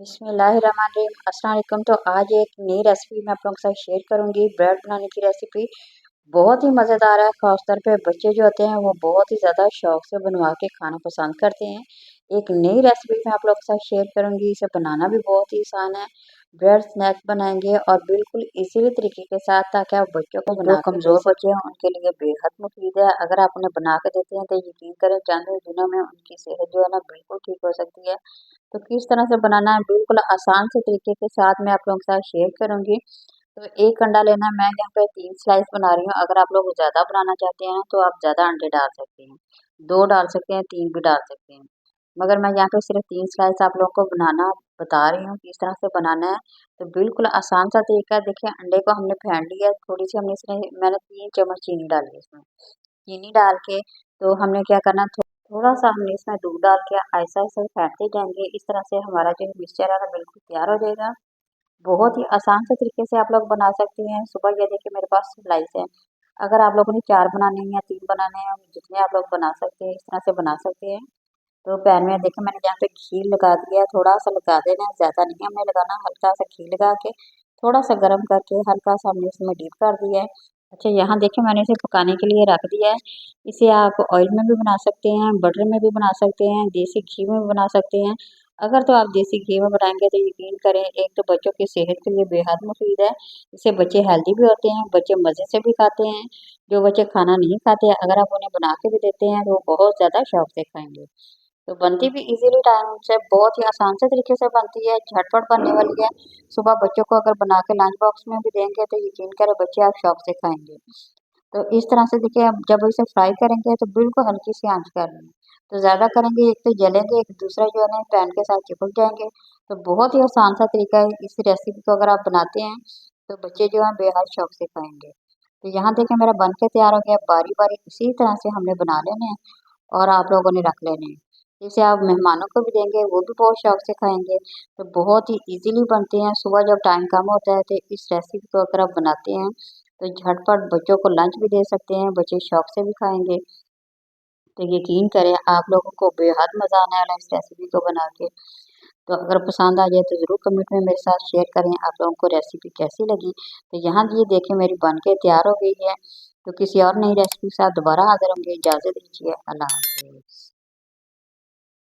बिस्मिल्लाहिर्रहमानिर्रहीम। अस्सलाम वालेकुम। तो आज एक नई रेसिपी मैं आप लोगों के साथ शेयर करूंगी। ब्रेड बनाने की रेसिपी बहुत ही मज़ेदार है। ख़ासतौर पे बच्चे जो होते हैं वो बहुत ही ज़्यादा शौक से बनवा के खाना पसंद करते हैं। एक नई रेसिपी मैं आप लोगों के साथ शेयर करूंगी। इसे बनाना भी बहुत ही आसान है। ब्रेड स्नैक बनाएंगे और बिल्कुल इजीली तरीके के साथ, ताकि आप बच्चों को जो कमज़ोर बच्चे हैं उनके लिए बेहद मुफीद है। अगर आप उन्हें बना के देते हैं तो यकीन करें चंद ही दिनों में उनकी सेहत जो है ना बिल्कुल ठीक हो सकती है। तो किस तरह से बनाना है बिल्कुल आसान से तरीके के साथ मैं आप लोगों के साथ शेयर करूंगी। तो एक अंडा लेना है। मैं यहाँ पे 3 स्लाइस बना रही हूँ। अगर आप लोग ज़्यादा बनाना चाहते हैं तो आप ज़्यादा अंडे डाल सकते हैं, 2 डाल सकते हैं, 3 भी डाल सकते हैं। मगर मैं यहाँ पे सिर्फ 3 स्लाइस आप लोगों को बनाना बता रही हूँ किस तरह से बनाना है। तो बिल्कुल आसान सा तरीका है। देखिए, अंडे को हमने फेंट लिया, थोड़ी सी हमने इसमें मैंने 3 चम्मच चीनी डाली है इसमें। चीनी डाल के तो हमने क्या करना, थोड़ा सा हमने इसमें दूध डाल के ऐसा ऐसा फेंटते जाएंगे। इस तरह से हमारा जो मिक्सचर है ना बिल्कुल तैयार हो जाएगा। बहुत ही आसान से तरीके से आप लोग बना सकते हैं। सुबह ये देखिए मेरे पास स्लाइस है। अगर आप लोगों ने 4 बनाने हैं या 3 बनाने हैं, जितने आप लोग बना सकते हैं इस तरह से बना सकते हैं। तो पैन में देखिए मैंने यहाँ पे घी लगा दिया है, थोड़ा सा लगा देना है, ज़्यादा नहीं हमें लगाना। हल्का सा घी लगा के थोड़ा सा गर्म करके हल्का सा हमने इसमें डीप कर दिया है। अच्छा, यहाँ देखिए मैंने इसे पकाने के लिए रख दिया है। इसे आप ऑयल में भी बना सकते हैं, बटर में भी बना सकते हैं, देसी घी में भी बना सकते हैं। अगर तो आप देसी घी में बनाएंगे तो यकीन करें, एक तो बच्चों की सेहत के लिए बेहद मुफीद है। इससे बच्चे हेल्दी भी होते हैं, बच्चे मज़े से भी खाते हैं। जो बच्चे खाना नहीं खाते, अगर आप उन्हें बना के भी देते हैं तो वो बहुत ज़्यादा शौक से खाएंगे। तो बनती भी इजीली टाइम से, बहुत ही आसान से तरीके से बनती है, झटपट बनने वाली है। सुबह बच्चों को अगर बना के लंच बॉक्स में भी देंगे तो यकीन करें बच्चे आप शौक से खाएंगे। तो इस तरह से देखिए, अब जब इसे फ्राई करेंगे तो बिल्कुल हल्की सी आंच करनी है। तो ज़्यादा करेंगे एक तो जलेंगे, एक दूसरा जो है ना पैन के साथ चिपक जाएंगे। तो बहुत ही आसान सा तरीका है। इस रेसिपी को अगर आप बनाते हैं तो बच्चे जो हैं बेहद शौक से खाएंगे। तो यहाँ देखिए मेरा बन के तैयार हो गया। बारी बारी इसी तरह से हमने बना लेने हैं और आप लोगों ने रख लेने हैं। जैसे आप मेहमानों को भी देंगे वो भी बहुत शौक से खाएंगे। तो बहुत ही इजीली बनते हैं। सुबह जब टाइम कम होता है तो इस रेसिपी को अगर आप बनाते हैं तो झटपट बच्चों को लंच भी दे सकते हैं, बच्चे शौक से भी खाएंगे। तो यकीन करें आप लोगों को बेहद मज़ा आने वाला है इस रेसिपी को बना के। तो अगर पसंद आ जाए तो ज़रूर कमेंट में मेरे साथ शेयर करें आप लोगों को रेसिपी कैसी लगी। तो यहाँ ये देखें मेरी बन के तैयार हो गई है। तो किसी और नई रेसिपी के साथ दोबारा हाजिर होंगे। इजाज़त दीजिए। अल्लाह हाफ़िज़।